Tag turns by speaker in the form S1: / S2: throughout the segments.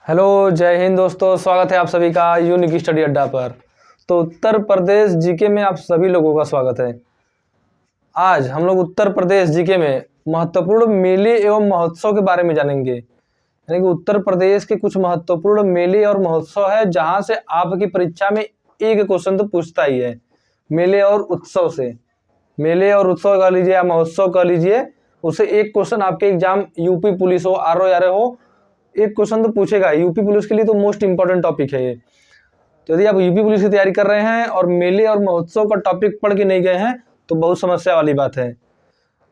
S1: Hello, जय हिंद दोस्तों। स्वागत है आप सभी का यूनिक स्टडी अड्डा पर। तो उत्तर प्रदेश जीके में आप सभी लोगों का स्वागत है। आज हम लोग उत्तर प्रदेश जीके में महत्वपूर्ण मेले एवं महोत्सव के बारे में जानेंगे। यानी कि उत्तर प्रदेश के कुछ महत्वपूर्ण मेले और महोत्सव है जहां से आपकी परीक्षा में एक क्वेश्चन तो पूछता ही है। मेले और उत्सव से, मेले और उत्सव कह लीजिए या महोत्सव कह लीजिए, उससे एक क्वेश्चन आपके एग्जाम यूपी पुलिस हो, आरओ हो, एक क्वेश्चन तो पूछेगा। यूपी पुलिस के लिए तो मोस्ट इंपॉर्टेंट टॉपिक है ये। तो यदि आप यूपी पुलिस की तैयारी कर रहे हैं और मेले और महोत्सव का टॉपिक पढ़ के नहीं गए हैं तो बहुत समस्या वाली बात है।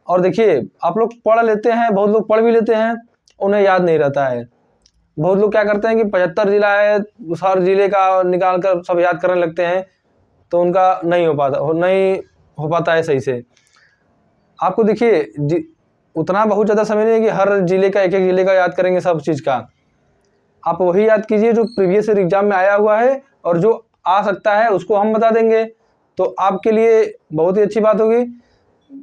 S1: और देखिए, आप लोग पढ़ लेते हैं, बहुत लोग पढ़ भी लेते हैं, उन्हें याद नहीं रहता है। बहुत लोग क्या करते हैं कि 75 जिला है, हर जिले का निकाल कर सब याद करने लगते हैं, तो उनका नहीं हो पाता है सही से। आपको देखिए, उतना बहुत ज़्यादा समय नहीं है कि हर जिले का एक एक जिले का याद करेंगे सब चीज़ का। आप वही याद कीजिए जो प्रीवियस ईयर एग्जाम में आया हुआ है, और जो आ सकता है उसको हम बता देंगे, तो आपके लिए बहुत ही अच्छी बात होगी।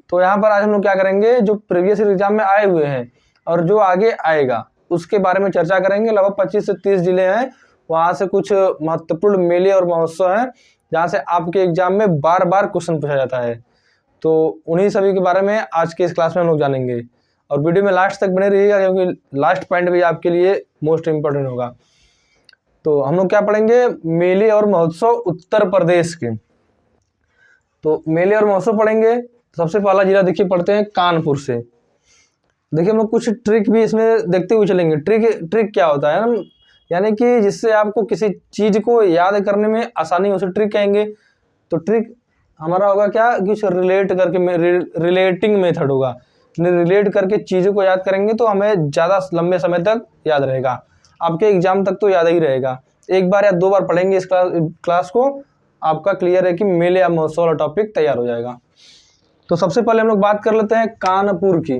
S1: तो यहाँ पर आज हम लोग क्या करेंगे, जो प्रीवियस ईयर एग्जाम में आए हुए हैं और जो आगे आएगा उसके बारे में चर्चा करेंगे। लगभग 25 से 30 जिले हैं, वहाँ से कुछ महत्वपूर्ण मेले और महोत्सव हैं जहाँ से आपके एग्जाम में बार बार क्वेश्चन पूछा जाता है। तो उन्हीं सभी के बारे में आज के इस क्लास में हम लोग जानेंगे, और वीडियो में लास्ट तक बने रहिएगा क्योंकि लास्ट पॉइंट भी आपके लिए मोस्ट इम्पोर्टेंट होगा। तो हम लोग क्या पढ़ेंगे, मेले और महोत्सव उत्तर प्रदेश के। तो मेले और महोत्सव पढ़ेंगे। सबसे पहला जिला देखिए पढ़ते हैं कानपुर से। देखिए, हम लोग कुछ ट्रिक भी इसमें देखते हुए चलेंगे। ट्रिक क्या होता है ना, यानी कि जिससे आपको किसी चीज़ को याद करने में आसानी हो, उसे ट्रिक कहेंगे। तो ट्रिक हमारा होगा क्या, कुछ रिलेट करके, रिलेटिंग मेथड होगा। रिलेट करके चीज़ों को याद करेंगे तो हमें ज़्यादा लंबे समय तक याद रहेगा, आपके एग्जाम तक तो याद ही रहेगा। एक बार या दो बार पढ़ेंगे इस क्लास को, आपका क्लियर है कि मेले या महोत्सव वाला टॉपिक तैयार हो जाएगा। तो सबसे पहले हम लोग बात कर लेते हैं कानपुर की।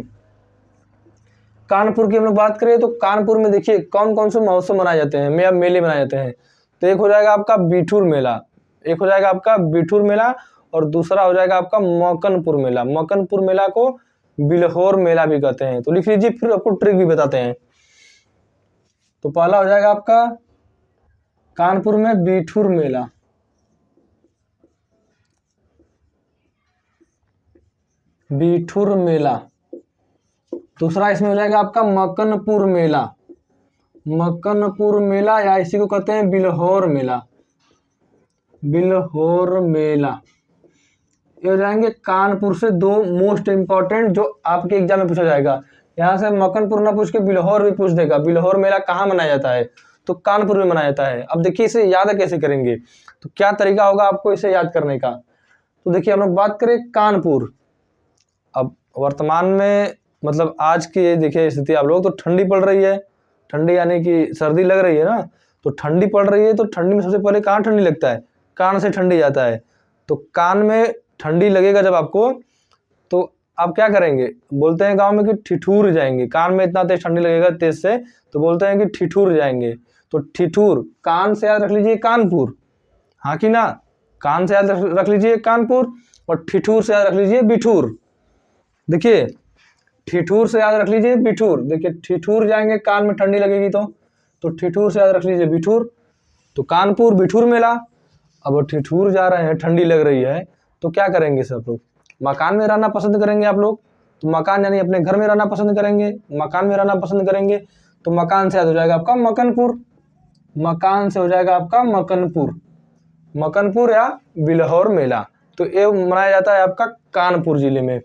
S1: कानपुर की हम लोग बात करें तो कानपुर में देखिए कौन कौन से महोत्सव मनाए जाते हैं या मेले मनाए जाते हैं। तो एक हो जाएगा आपका बिठूर मेला, और दूसरा हो जाएगा आपका मकनपुर मेला। मकनपुर मेला को बिल्हौर मेला भी कहते हैं। तो लिख लीजिए, फिर आपको ट्रिक भी बताते हैं। तो पहला हो जाएगा आपका कानपुर में बिठूर मेला, दूसरा इसमें हो जाएगा आपका मकनपुर मेला, या इसी को कहते हैं बिल्हौर मेला। ये हो जाएंगे कानपुर से दो मोस्ट इंपॉर्टेंट जो आपके एग्जाम में पूछा जाएगा। यहाँ से मकनपुर ना पूछ के बिल्हौर भी पूछ देगा। बिल्हौर मेला कहाँ मनाया जाता है, तो कानपुर में मनाया जाता है। अब देखिए इसे याद कैसे करेंगे, तो क्या तरीका होगा आपको इसे याद करने का। तो देखिए, हम लोग बात करें कानपुर। अब वर्तमान में मतलब आज की देखिए स्थिति, आप लोग तो ठंडी पड़ रही है, ठंडी यानी कि सर्दी लग रही है ना, तो ठंडी पड़ रही है। तो ठंडी में सबसे पहले कहाँ ठंडी लगता है, कान से ठंडी जाता है। तो कान में ठंडी लगेगा जब आपको, तो आप क्या करेंगे, बोलते हैं गांव में कि ठिठुर जाएंगे। कान में इतना तेज ठंडी लगेगा तेज से, तो बोलते हैं कि ठिठुर जाएंगे। तो ठिठुर, कान से याद रख लीजिए कानपुर, हाँ कि ना, कान से याद रख लीजिए कानपुर, और ठिठुर से याद रख लीजिए बिठूर। देखिए, ठिठुर से याद रख लीजिए बिठूर। देखिए, ठिठुर जाएंगे कान में ठंडी लगेगी तो ठिठुर से याद रख लीजिए बिठूर। तो कानपुर बिठूर मेला। अब ठिठुर जा रहे हैं, ठंडी लग रही है, तो क्या करेंगे सब लोग, मकान में रहना पसंद करेंगे आप लोग। तो मकान यानी अपने घर में रहना पसंद करेंगे, मकान में रहना पसंद करेंगे। तो मकान से याद हो जाएगा आपका मकनपुर, मकान से हो जाएगा आपका मकनपुर या बिल्हौर मेला। तो ये मनाया जाता है आपका कानपुर जिले में।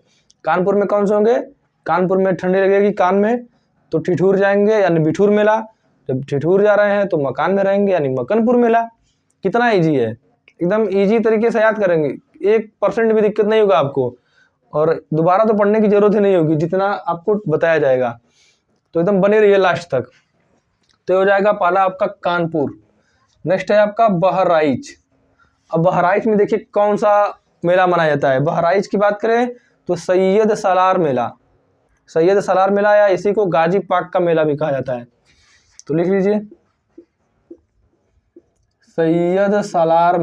S1: कानपुर में कौन से होंगे, कानपुर में ठंडी लगेगी कान में, तो ठिठुर जाएंगे यानी बिठूर मेला। जब ठिठुर जा रहे हैं तो मकान में रहेंगे यानी मकनपुर मेला। कितना इजी है, एकदम इजी तरीके से याद करेंगे, 1% भी दिक्कत नहीं होगा आपको, और दोबारा तो पढ़ने की जरूरत ही नहीं होगी, जितना आपको बताया जाएगा। तो एकदम बने रहिए लास्ट तक। तो हो जाएगा पहला आपका कानपुर। नेक्स्ट है आपका बहराइच। अब बहराइच में देखिए कौन सा मेला मनाया जाता है। बहराइच की बात करें तो सैयद सालार मेला, या इसी को गाजी पाक का मेला भी कहा जाता है। तो लिख लीजिए सैयद सालार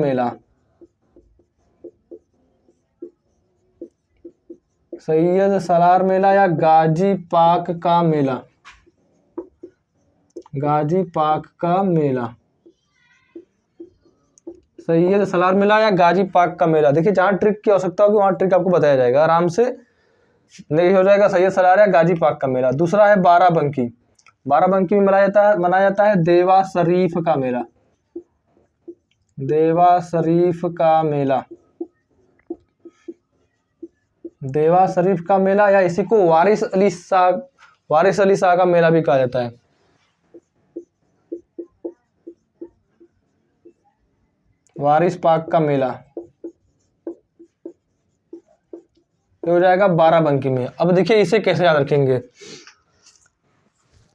S1: मेला या गाजी पाक का मेला। गाजी पाक का मेला। सैयद सलार मेला या गाजी पाक का मेला। देखिए जहाँ ट्रिक की आवश्यकता होगी वहाँ ट्रिक आपको बताया जाएगा आराम से। नहीं हो जाएगा सैयद सलार या गाजी पाक का मेला। दूसरा है बाराबंकी। बाराबंकी में मनाया जाता है देवा शरीफ का मेला। देवा शरीफ का मेला। देवा शरीफ का मेला या इसी को वारिस अली शाह का मेला भी कहा जाता है। वारिस पाक का मेला हो जाएगा बाराबंकी में। अब देखिए इसे कैसे याद रखेंगे,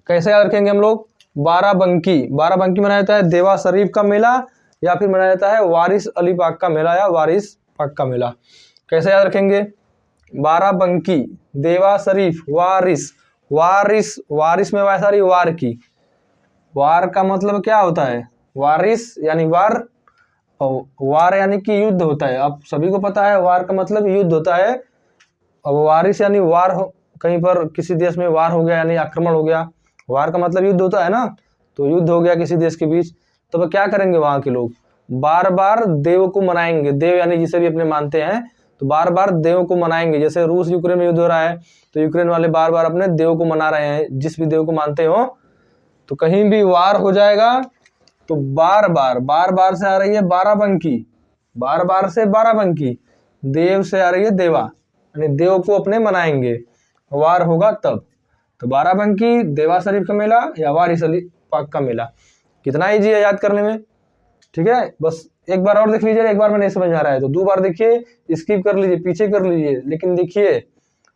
S1: कैसे याद रखेंगे हम लोग। बाराबंकी मनाया जाता है देवा शरीफ का मेला या फिर मनाया जाता है वारिस अली पाक का मेला या वारिस पाक का मेला। कैसे याद रखेंगे, बाराबंकी, देवा शरीफ, वारिस। वारिस में वैसा रही वार की। वार का मतलब क्या होता है, वारिस यानी वार, और वार यानी कि युद्ध होता है। आप सभी को पता है वार का मतलब युद्ध होता है। अब वारिस यानी वार हो, कहीं पर किसी देश में वार हो गया यानी आक्रमण हो गया। वार का मतलब युद्ध होता है ना, तो युद्ध हो गया किसी देश के बीच, तो क्या करेंगे वहां के लोग, बार बार देव को मनाएंगे। देव यानी जिसे भी अपने मानते हैं, तो बार बार देव को मनाएंगे। जैसे रूस यूक्रेन में युद्ध हो रहा है तो यूक्रेन वाले बार बार अपने देव को मना रहे हैं, जिस भी देव को मानते हो। तो कहीं भी वार हो जाएगा तो बार बार से आ रही है बाराबंकी, बार से बाराबंकी, देव से आ रही है देवा, यानी देव को अपने मनाएंगे। वार होगा तब। तो बाराबंकी, देवा शरीफ का मेला या वारिस अली पाक का मेला। कितना ईजी है याद करने में, ठीक है। बस एक बार और देख लीजिए, एक बार में नहीं समझ आ रहा है तो 2 बार देखिए, स्किप कर लीजिए, पीछे कर लीजिए, लेकिन देखिए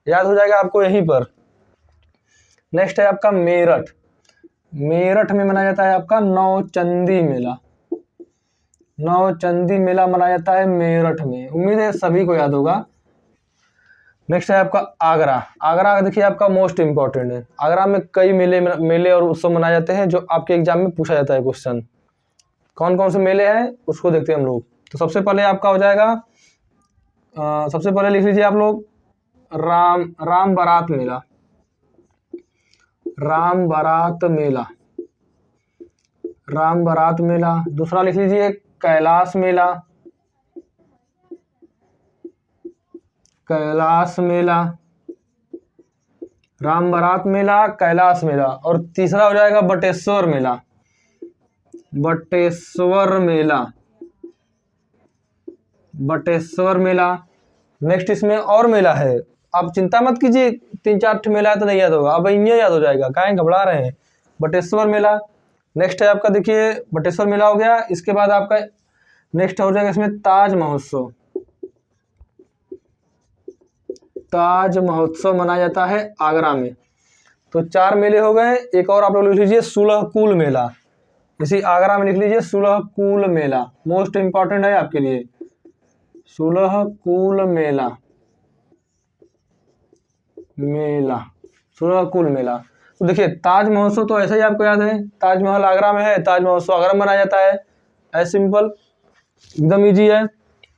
S1: याद हो जाएगा आपको यहीं पर। नेक्स्ट है आपका मेरठ। मेरठ में मनाया जाता है आपका नौचंदी मेला। नौचंदी मेला मनाया जाता है मेरठ में। उम्मीद है सभी को याद होगा। नेक्स्ट है आपका आगरा। आगरा देखिए आपका मोस्ट इंपॉर्टेंट है। आगरा में कई मेले और उत्सव मनाए जाते हैं जो आपके एग्जाम में पूछा जाता है क्वेश्चन। कौन कौन से मेले हैं उसको देखते हैं हम लोग। तो सबसे पहले आपका हो जाएगा, सबसे पहले लिख लीजिए आप लोग राम बारात मेला। राम बारात मेला, राम बारात मेला। दूसरा लिख लीजिए कैलाश मेला। कैलाश मेला, राम बारात मेला, कैलाश मेला। और तीसरा हो जाएगा बटेश्वर मेला। बटेश्वर मेला, बटेश्वर मेला। नेक्स्ट इसमें और मेला है, आप चिंता मत कीजिए 3-4 मेला है तो नहीं याद होगा, अब ये याद हो जाएगा, काहे घबरा रहे हैं। बटेश्वर मेला नेक्स्ट है आपका। देखिए बटेश्वर मेला हो गया। इसके बाद आपका नेक्स्ट हो जाएगा इसमें ताज महोत्सव। ताज महोत्सव मनाया जाता है आगरा में। तो 4 मेले हो गए। एक और आप लोग लिख लीजिए सुलहकुल मेला। इसी आगरा में लिख लीजिए सुलहकुल मेला, मोस्ट इंपॉर्टेंट है आपके लिए। सुलहकुल मेला, सुलहकुल मेला। तो देखिए ताज महोत्सव तो ऐसा ही आपको याद है, ताजमहल आगरा में है, ताज महोत्सव आगरा में मनाया जाता है। ऐसे सिंपल, एकदम इजी है।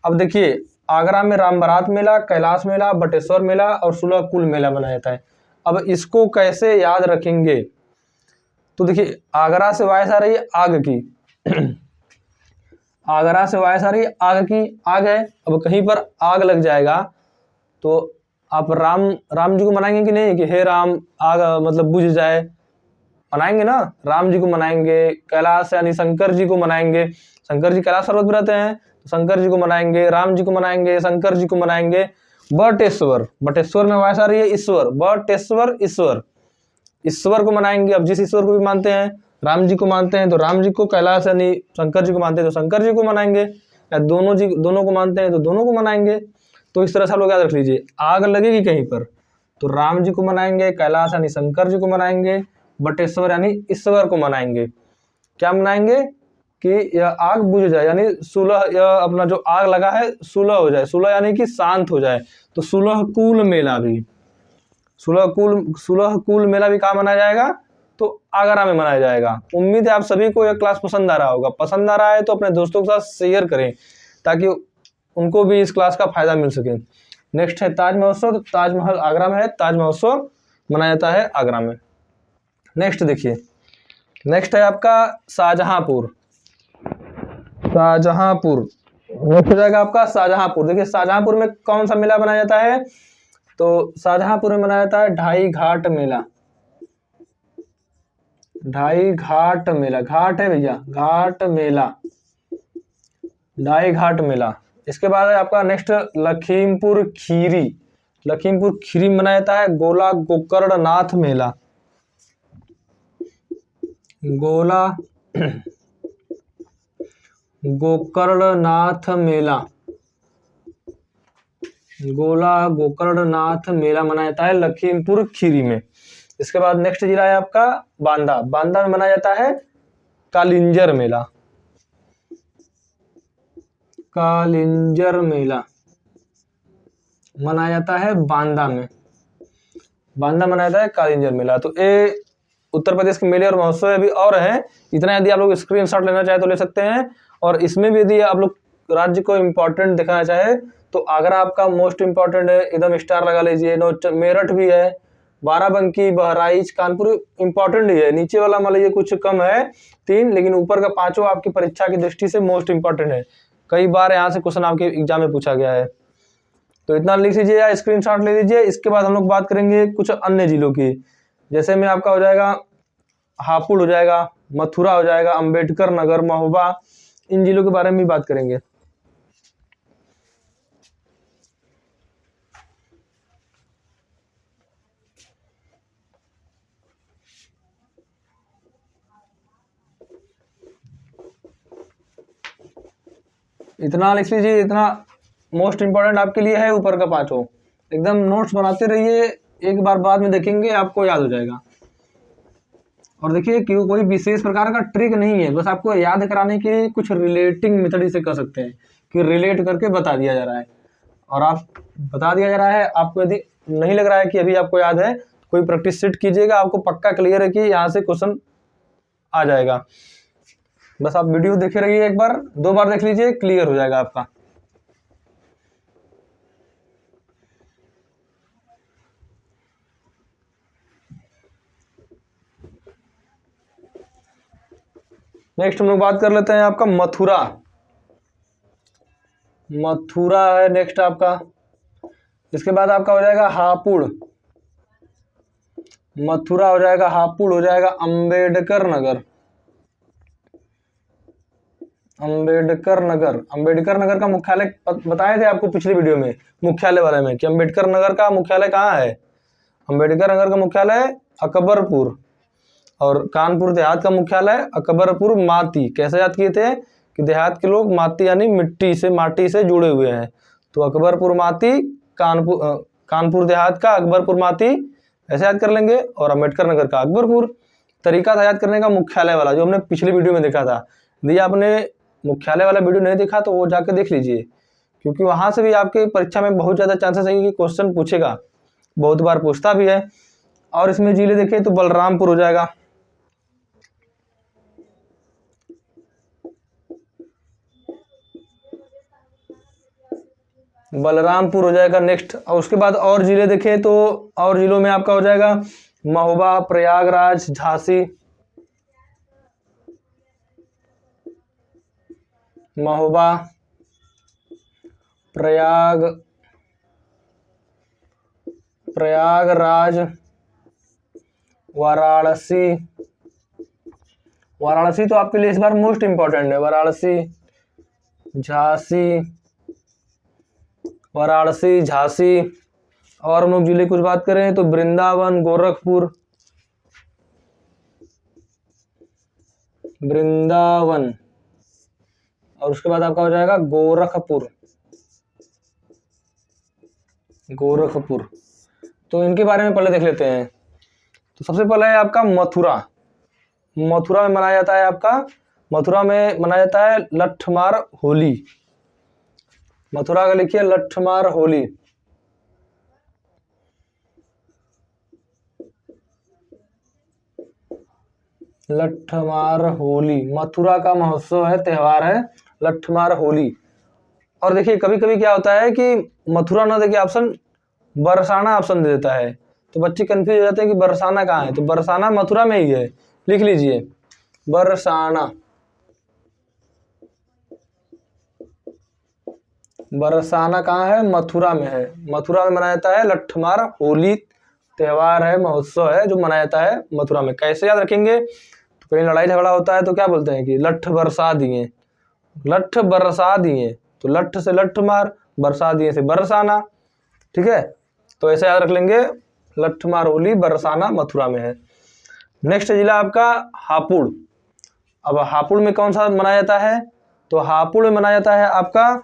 S1: अब देखिए आगरा में राम बारात मेला, कैलाश मेला, बटेश्वर मेला और सुलहकुल मेला मनाया जाता है। अब इसको कैसे याद रखेंगे, तो देखिए आगरा से वायस आ रही है आग की आगरा से वायस आ रही है आग की, आग है। अब कहीं पर आग लग जाएगा तो आप राम जी को मनाएंगे कि नहीं, कि हे राम आग मतलब बुझ जाए, मनाएंगे ना, राम जी को मनाएंगे। कैलाश यानी शंकर जी को मनाएंगे, शंकर जी कैलाश पर्वत पर रहते हैं तो शंकर जी को मनाएंगे, राम जी को मनाएंगे, शंकर जी को मनाएंगे। बटेश्वर, बटेश्वर में वायस आ रही है ईश्वर, बटेश्वर ईश्वर, ईश्वर को मनाएंगे। अब जिस ईश्वर को भी मानते हैं, राम जी को मानते हैं तो राम जी को, कैलाश यानी शंकर जी को मानते हैं तो शंकर जी को मनाएंगे, या दोनों को मानते हैं तो दोनों को मनाएंगे। तो इस तरह से आप लोग याद रख लीजिए। आग लगेगी कहीं पर तो राम जी को मनाएंगे, कैलाश यानी शंकर जी को मनाएंगे, बटेश्वर यानी ईश्वर को मनाएंगे। क्या मनाएंगे कि यह आग बुझ जाए, यानी सुलह, यह अपना जो आग लगा है सुलह हो जाए, सुलह यानी कि शांत हो जाए। तो सुलहकुल मेला भी, सुलहकुल मेला भी कहाँ मनाया जाएगा, तो आगरा में मनाया जाएगा। उम्मीद है आप सभी को यह क्लास पसंद आ रहा होगा। पसंद आ रहा है तो अपने दोस्तों के साथ शेयर करें ताकि उनको भी इस क्लास का फायदा मिल सके। नेक्स्ट है ताज महोत्सव। तो ताजमहल आगरा में है, ताज महोत्सव मनाया जाता है आगरा में। नेक्स्ट देखिए नेक्स्ट है आपका शाहजहांपुर। शाहजहांपुर नेक्स्ट हो जाएगा आपका शाहजहांपुर। देखिए शाहजहांपुर में कौन सा मेला मनाया जाता है, तो शाहजहांपुर में मनाया जाता है ढाई घाट मेला। ढाई घाट मेला, घाट है भैया, घाट मेला, ढाई घाट मेला। इसके बाद है आपका नेक्स्ट लखीमपुर खीरी। लखीमपुर खीरी में मनाया जाता है गोला गोकर्णनाथ मेला। गोला गोकर्णनाथ मेला, गोला गोकर्णनाथ मेला मनाया जाता है लखीमपुर खीरी में। इसके बाद नेक्स्ट जिला है आपका बांदा। बांदा में मनाया जाता है कालिंजर मेला। कालिंजर मेला मनाया जाता है बांदा में। बांदा मनाया जाता है कालिंजर मेला। तो ये उत्तर प्रदेश के मेले और महोत्सव अभी और हैं, इतना यदि आप लोग स्क्रीनशॉट लेना चाहे तो ले सकते हैं। और इसमें भी यदि आप लोग राज्य को इम्पोर्टेंट दिखाना चाहे तो आगरा आपका मोस्ट इम्पोर्टेंट है, एकदम स्टार लगा लीजिए। मेरठ भी है, बाराबंकी, बहराइच, कानपुर इम्पोर्टेंट ही है। नीचे वाला मान लीजिए कुछ कम है 3, लेकिन ऊपर का 5 आपकी परीक्षा की दृष्टि से मोस्ट इम्पोर्टेंट है। कई बार यहाँ से क्वेश्चन आपके एग्जाम में पूछा गया है, तो इतना लिख लीजिए या स्क्रीनशॉट ले लीजिए। इसके बाद हम लोग बात करेंगे कुछ अन्य जिलों की, जैसे में आपका हो जाएगा हापुड़ हो जाएगा, मथुरा हो जाएगा, अंबेडकर नगर, महोबा, इन जिलों के बारे में भी बात करेंगे। इतना लिख लीजिए, इतना मोस्ट इंपॉर्टेंट आपके लिए है। ऊपर का 5 एकदम नोट्स बनाते रहिए, एक बार बाद में देखेंगे आपको याद हो जाएगा। और देखिए कि कोई विशेष प्रकार का ट्रिक नहीं है, बस आपको याद कराने के कुछ रिलेटिंग मेथड इसे कर सकते हैं कि रिलेट करके बता दिया जा रहा है और आप बता दिया जा रहा है। आपको यदि नहीं लग रहा है कि अभी आपको याद है, कोई प्रैक्टिस सेट कीजिएगा, आपको पक्का क्लियर है कि यहाँ से क्वेश्चन आ जाएगा। बस आप वीडियो देखे रहिए, एक बार 2 बार देख लीजिए, क्लियर हो जाएगा आपका। नेक्स्ट हम लोग बात कर लेते हैं आपका मथुरा। मथुरा है नेक्स्ट आपका। इसके बाद आपका हो जाएगा हापुड़। मथुरा हो जाएगा, हापुड़ हो जाएगा, अंबेडकर नगर। अंबेडकर नगर, अंबेडकर नगर का मुख्यालय बताए थे आपको पिछली वीडियो में, मुख्यालय वाले में, कि अंबेडकर नगर का मुख्यालय कहाँ है। अंबेडकर नगर का मुख्यालय अकबरपुर, और कानपुर देहात का मुख्यालय अकबरपुर माती। कैसे याद किए थे कि देहात के लोग माती यानी मिट्टी से, माटी से जुड़े हुए हैं, तो अकबरपुर माती, कानपुर देहात का अकबरपुर माती, ऐसे याद कर लेंगे। और अम्बेडकर नगर का अकबरपुर। तरीका था याद करने का मुख्यालय वाला, जो हमने पिछली वीडियो में देखा था। यदि आपने मुख्यालय वाला वीडियो नहीं देखा तो वो जाके देख लीजिए, क्योंकि वहां से भी आपके परीक्षा में बहुत ज़्यादा चांसेस है कि क्वेश्चन पूछेगा, बहुत बार पूछता भी है। और इसमें जिले देखें तो बलरामपुर हो जाएगा, बलरामपुर हो जाएगा नेक्स्ट। और उसके बाद और जिले देखें तो और जिलों में आपका हो जाएगा महोबा, प्रयागराज, झांसी, महोबा, प्रयागराज, वाराणसी। वाराणसी तो आपके लिए इस बार मोस्ट इंपॉर्टेंट है। वाराणसी, झांसी, वाराणसी, झांसी। और हम लोग जिले कुछ बात करें तो वृंदावन, गोरखपुर, वृंदावन, और उसके बाद आपका हो जाएगा गोरखपुर, गोरखपुर। तो इनके बारे में पहले देख लेते हैं। तो सबसे पहले है आपका मथुरा। मथुरा में मनाया जाता है आपका, मथुरा में मनाया जाता है लठमार होली। मथुरा का लिखिए लठमार होली। लठमार होली मथुरा का महोत्सव है, त्यौहार है लठमार होली। और देखिए कभी कभी क्या होता है कि मथुरा ना देखिए ऑप्शन, बरसाना ऑप्शन दे देता है, तो बच्चे कंफ्यूज हो जाते हैं कि बरसाना कहाँ है। तो बरसाना मथुरा में ही है, लिख लीजिए। बरसाना। बरसाना कहाँ है? मथुरा में है। मथुरा में मनाया जाता है लट्ठमार होली त्योहार है, महोत्सव है जो मनाया जाता है मथुरा में। कैसे याद रखेंगे? तो कहीं लड़ाई झगड़ा होता है तो क्या बोलते हैं कि लट्ठ बरसा दिए, लट्ठ बरसा दिए। तो लट्ठ से लट्ठ मार, बरसा दिए से बरसाना। ठीक है, तो ऐसे याद रख लेंगे, लट्ठमार होली बरसाना मथुरा में है। नेक्स्ट जिला आपका हापुड़। अब हापुड़ में कौन सा मनाया जाता है? तो हापुड़ में मनाया जाता है आपका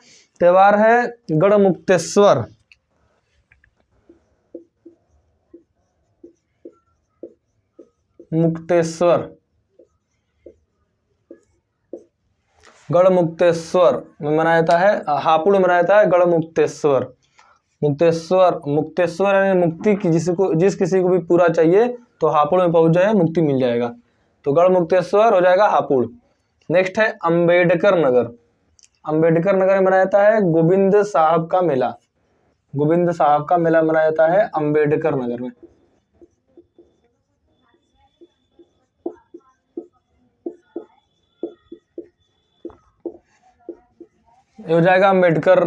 S1: त्योहार है गढ़मुक्तेश्वर। मुक्तेश्वर, गढ़मुक्तेश्वर में मनाया जाता है, हापुड़ में मनाया जाता है गढ़मुक्तेश्वर। मुक्तेश्वर, मुक्तेश्वर यानी मुक्ति की, जिस किसी को भी पूरा चाहिए तो हापुड़ में पहुंच जाए, मुक्ति मिल जाएगा। तो गढ़मुक्तेश्वर हो जाएगा हापुड़। नेक्स्ट है अंबेडकर नगर। अंबेडकर नगर में मनाया जाता है गोविंद साहब का मेला। गोविंद साहब का मेला मनाया जाता है अंबेडकर नगर में। ये हो जाएगा अंबेडकर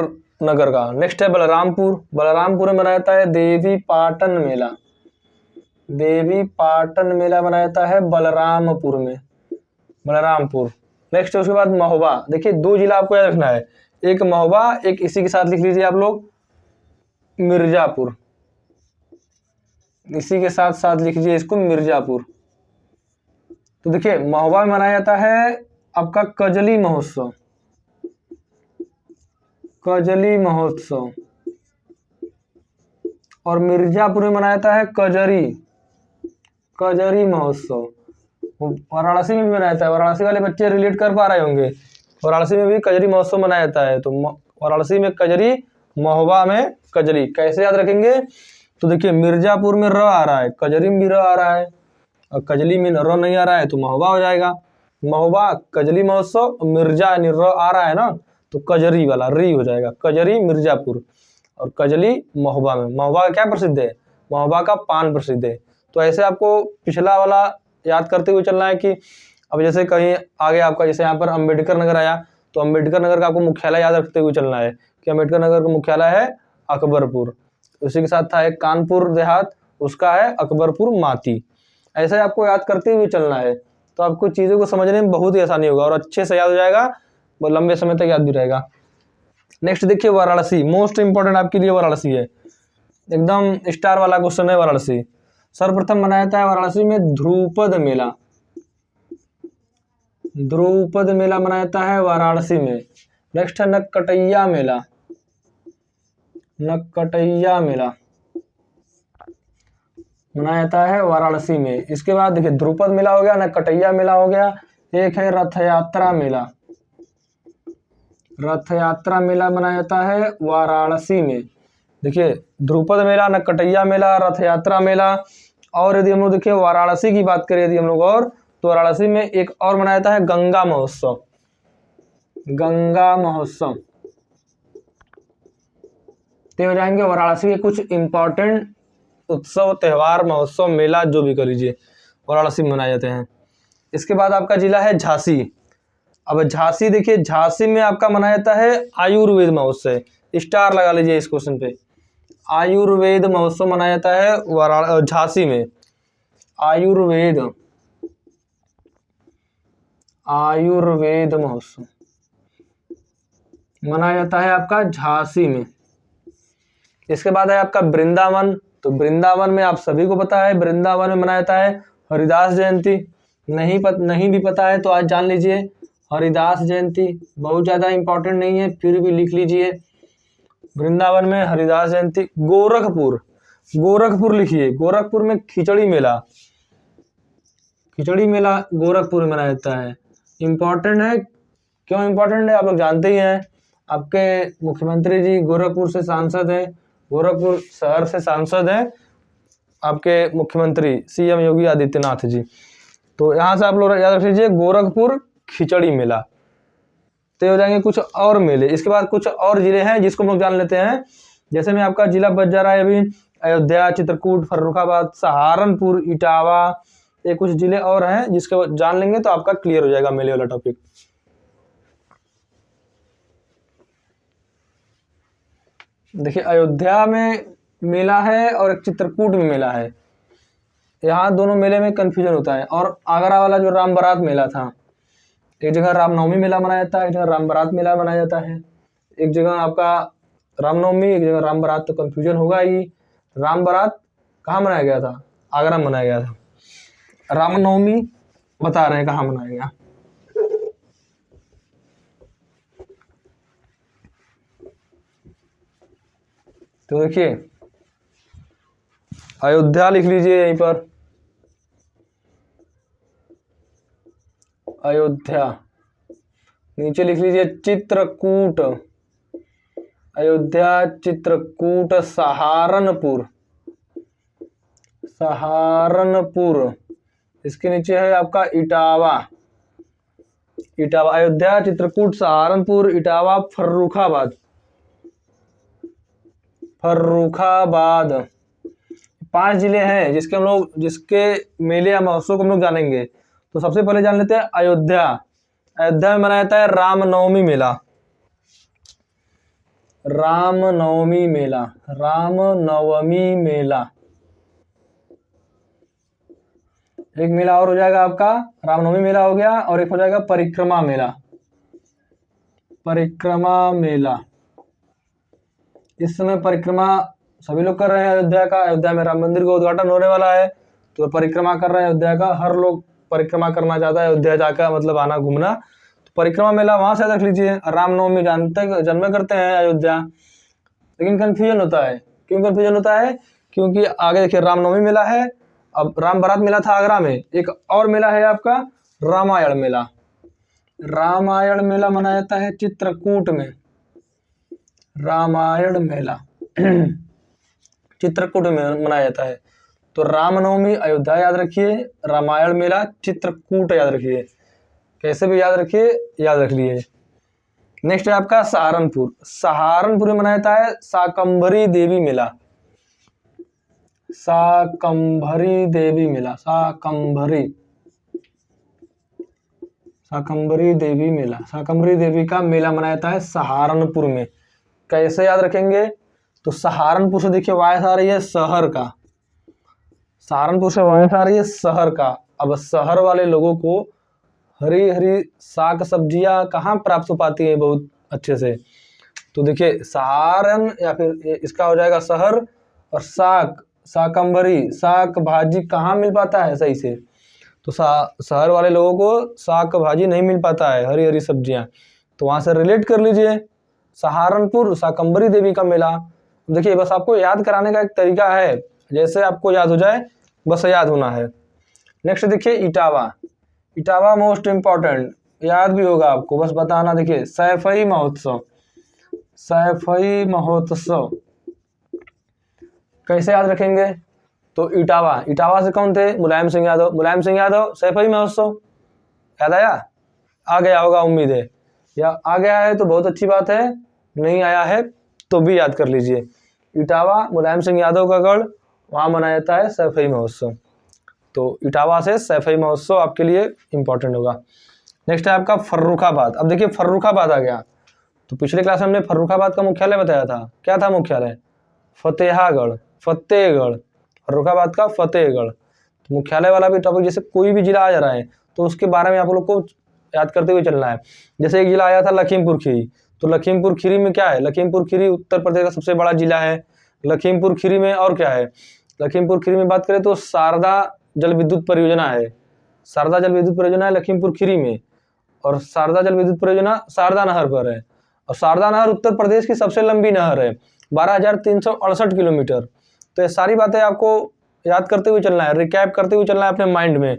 S1: नगर का। नेक्स्ट है बलरामपुर। बलरामपुर में मनाया जाता है देवी पाटन मेला। देवी पाटन मेला मनाया जाता है बलरामपुर में, बलरामपुर। नेक्स्ट है उसके बाद महोबा। देखिए 2 जिला आपको याद रखना है, एक महोबा, एक इसी के साथ लिख लीजिए आप लोग मिर्जापुर। इसी के साथ साथ लिख लीजिए इसको मिर्जापुर। तो देखिए महोबा में मनाया जाता है आपका कजली महोत्सव। कजली महोत्सव। और मिर्जापुर में मनाया जाता है कजरी, कजरी महोत्सव। वाराणसी में भी मनाया जाता है। वाराणसी वाले बच्चे रिलेट कर पा रहे होंगे, वाराणसी में भी कजरी महोत्सव मनाया जाता है। तो वाराणसी में कजरी, महोबा में कजरी। कैसे याद रखेंगे? तो देखिए मिर्जापुर में र आ रहा है, कजरी में भी र आ रहा है, और कजली में र नहीं आ रहा है तो महोबा हो जाएगा। महोबा कजली महोत्सव, मिर्जा यानी र आ रहा है ना, तो कजरी वाला री हो जाएगा, कजरी मिर्जापुर। और कजली महोबा में। महोबा का क्या प्रसिद्ध है? महोबा का पान प्रसिद्ध है। तो ऐसे आपको पिछला वाला याद करते हुए चलना है कि अब जैसे कहीं आगे आपका, जैसे यहाँ पर अंबेडकर नगर आया तो अंबेडकर नगर का आपको मुख्यालय याद रखते हुए चलना है कि अंबेडकर नगर का मुख्यालय है अकबरपुर। उसी के साथ था एक कानपुर देहात, उसका है अकबरपुर माती। ऐसे आपको याद करते हुए चलना है, तो आपको चीज़ों को समझने में बहुत ही आसानी होगा और अच्छे से याद हो जाएगा, वो लंबे समय तक याद भी रहेगा। नेक्स्ट देखिए वाराणसी, मोस्ट इंपॉर्टेंट आपके लिए वाराणसी है, एकदम स्टार वाला क्वेश्चन है वाराणसी। सर्वप्रथम मनाया जाता है वाराणसी में ध्रुपद मेला। ध्रुपद मेला मनाया जाता है वाराणसी में। नेक्स्ट है नक्कटैया मेला। नक्कटैया मेला मनाया जाता है वाराणसी में। इसके बाद देखिए ध्रुपद मेला हो गया, नक्कटैया मेला हो गया, एक है रथ यात्रा मेला। रथ यात्रा मेला मनाया जाता है वाराणसी में। देखिए ध्रुपद मेला, नक्कटैया मेला, रथ यात्रा मेला। और यदि हम लोग देखिए वाराणसी की बात करें यदि हम लोग, और तो वाराणसी में एक और मनाया जाता है गंगा महोत्सव। गंगा महोत्सव। तो हो जाएंगे वाराणसी के कुछ इंपॉर्टेंट उत्सव, त्योहार, महोत्सव, मेला, जो भी कर लीजिए, वाराणसी में मनाए जाते हैं। इसके बाद आपका जिला है झांसी। अब झांसी देखिए, झांसी में आपका मनाया जाता है आयुर्वेद महोत्सव। स्टार लगा लीजिए इस क्वेश्चन पे। आयुर्वेद महोत्सव मनाया जाता है झांसी में। आयुर्वेद, आयुर्वेद महोत्सव मनाया जाता है आपका झांसी में। इसके बाद है आपका वृंदावन। तो वृंदावन में आप सभी को पता है, वृंदावन में मनाया जाता है हरिदास जयंती। नहीं भी पता है तो आज जान लीजिए, हरिदास जयंती बहुत ज़्यादा इंपॉर्टेंट नहीं है, फिर भी लिख लीजिए वृंदावन में हरिदास जयंती। गोरखपुर, गोरखपुर लिखिए, गोरखपुर में खिचड़ी मेला। खिचड़ी मेला गोरखपुर में मनाया जाता है। इम्पॉर्टेंट है, क्यों इम्पॉर्टेंट है आप लोग जानते ही हैं, आपके मुख्यमंत्री जी गोरखपुर से सांसद हैं, गोरखपुर शहर से सांसद हैं आपके मुख्यमंत्री सीएम योगी आदित्यनाथ जी। तो यहाँ से आप लोग याद रख लीजिए गोरखपुर खिचड़ी मेला। तो हो जाएंगे कुछ और मेले। इसके बाद कुछ और जिले हैं जिसको हम लोग जान लेते हैं। जैसे में आपका जिला बच जा रहा है अभी, अयोध्या, चित्रकूट, फर्रुखाबाद, सहारनपुर, इटावा, ये कुछ जिले और हैं जिसके जान लेंगे तो आपका क्लियर हो जाएगा मेले वाला टॉपिक। देखिए अयोध्या में मेला है और एक चित्रकूट में मेला है, यहाँ दोनों मेले में कन्फ्यूजन होता है। और आगरा वाला जो राम बारात मेला था, एक जगह रामनवमी मेला मनाया जाता है, एक जगह राम बारात मेला मनाया जाता है, एक जगह आपका रामनवमी, एक जगह राम बारात, तो कन्फ्यूजन होगा ही। राम बारात कहाँ मनाया गया था? आगरा में मनाया गया था। रामनवमी बता रहे हैं कहाँ मनाया गया। तो देखिए अयोध्या लिख लीजिए यहीं पर, अयोध्या, नीचे लिख लीजिए चित्रकूट, अयोध्या चित्रकूट सहारनपुर, सहारनपुर, इसके नीचे है आपका इटावा, इटावा, अयोध्या चित्रकूट सहारनपुर इटावा फर्रुखाबाद, फर्रुखाबाद, 5 जिले हैं जिसके हम लोग, जिसके मेले या महोत्सव को हम लोग जानेंगे। तो सबसे पहले जान लेते हैं अयोध्या। अयोध्या में मनाया जाता है रामनवमी मेला, रामनवमी मेला, रामनवमी मेला। एक मेला और हो जाएगा आपका, रामनवमी मेला हो गया, और एक हो जाएगा परिक्रमा मेला, परिक्रमा मेला। इस समय परिक्रमा सभी लोग कर रहे हैं अयोध्या का, अयोध्या में राम मंदिर का उद्घाटन होने वाला है, तो परिक्रमा कर रहे हैं अयोध्या का, हर लोग परिक्रमा करना चाहता है अयोध्या जाकर, मतलब आना घूमना। तो परिक्रमा मेला वहां से रख लीजिए। रामनवमी जानते जन्म करते हैं अयोध्या, लेकिन कंफ्यूजन होता है। क्यों कंफ्यूजन होता है? क्योंकि आगे देखिए रामनवमी मेला है, अब राम बारात मेला था आगरा में, एक और मेला है आपका रामायण मेला। रामायण मेला मनाया जाता है चित्रकूट में, रामायण मेला चित्रकूट में मनाया जाता है। तो रामनवमी अयोध्या याद रखिए, रामायण मेला चित्रकूट याद रखिए, कैसे भी याद रखिए, याद रख लिए। नेक्स्ट है आपका सहारनपुर, सहारनपुर में मनाया जाता है शाकंभरी देवी मेला, शाकंभरी देवी मेला, शाकंभरी, शाकंभरी देवी मेला, शाकंभरी देवी का मेला मनाया जाता है सहारनपुर में। कैसे याद रखेंगे? तो सहारनपुर से देखिए वायस आ रही है शहर का, सहारनपुर से वायस आ रही है शहर का। अब शहर वाले लोगों को हरी हरी साग सब्जियां कहाँ प्राप्त हो पाती है बहुत अच्छे से? तो देखिए सहारन या फिर इसका हो जाएगा शहर, और साग, शाकंभरी, साग भाजी कहाँ मिल पाता है सही से? तो शहर वाले लोगों को साग भाजी नहीं मिल पाता है, हरी हरी सब्जियां, तो वहां से रिलेट कर लीजिए सहारनपुर शाकंभरी देवी का मेला। देखिए बस आपको याद कराने का एक तरीका है, जैसे आपको याद हो जाए बस याद होना है। नेक्स्ट देखिए इटावा, इटावा मोस्ट इम्पॉर्टेंट, याद भी होगा आपको, बस बताना। देखिए सैफई महोत्सव, सैफई महोत्सव कैसे याद रखेंगे? तो इटावा, इटावा से कौन थे? मुलायम सिंह यादव, मुलायम सिंह यादव, सैफई महोत्सव, याद आया? आ गया होगा उम्मीद है, या आ गया है तो बहुत अच्छी बात है, नहीं आया है तो भी याद कर लीजिए। इटावा मुलायम सिंह यादव का गढ़, वहाँ मनाया जाता है सैफई महोत्सव। तो इटावा से सैफई महोत्सव आपके लिए इंपॉर्टेंट होगा। नेक्स्ट है आपका फर्रुखाबाद। अब देखिए फर्रुखाबाद आ गया, तो पिछले क्लास में हमने फर्रुखाबाद का मुख्यालय बताया था, क्या था मुख्यालय? फतेहागढ़, फतेहगढ़, फर्रुखाबाद का फतेहगढ़। तो मुख्यालय वाला भी टॉपिक, जैसे कोई भी जिला आ जा रहा है तो उसके बारे में आप लोग को याद करते हुए चलना है। जैसे एक जिला आया था लखीमपुर खीरी, तो लखीमपुर खीरी में क्या है? लखीमपुर खीरी उत्तर प्रदेश का सबसे बड़ा जिला है। लखीमपुर खीरी में और क्या है? लखीमपुर खीरी में बात करें तो शारदा जल विद्युत परियोजना है, शारदा जल विद्युत परियोजना है लखीमपुर खीरी में, और शारदा जल विद्युत परियोजना शारदा नहर पर है, और शारदा नहर उत्तर प्रदेश की सबसे लंबी नहर है, 12,368 किलोमीटर। तो ये सारी बातें आपको याद करते हुए चलना है, रिकैप करते हुए चलना है अपने माइंड में,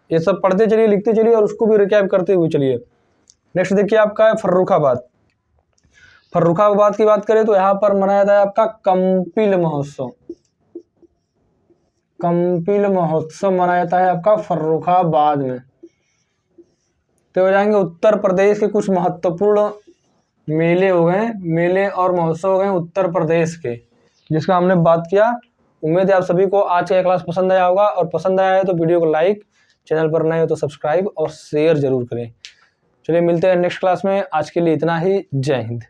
S1: ये सब पढ़ते चलिए, लिखते चलिए, और उसको भी रिकैप करते हुए चलिए। नेक्स्ट देखिए आपका है फर्रुखाबाद। फर्रुखाबाद की बात करें तो यहाँ पर मनाया जाता है आपका कंपिल महोत्सव, कंपिल महोत्सव मनाया जाता है आपका फर्रुखाबाद में। तो हो जाएंगे उत्तर प्रदेश के कुछ महत्वपूर्ण मेले हो गए, मेले और महोत्सव हो गए उत्तर प्रदेश के, जिसका हमने बात किया उम्मीद है आप सभी को आज का क्लास पसंद आया होगा, और पसंद आया है तो वीडियो को लाइक, चैनल पर नए हो तो सब्सक्राइब और शेयर जरूर करें। चलिए मिलते हैं नेक्स्ट क्लास में। आज के लिए इतना ही। जय हिंद।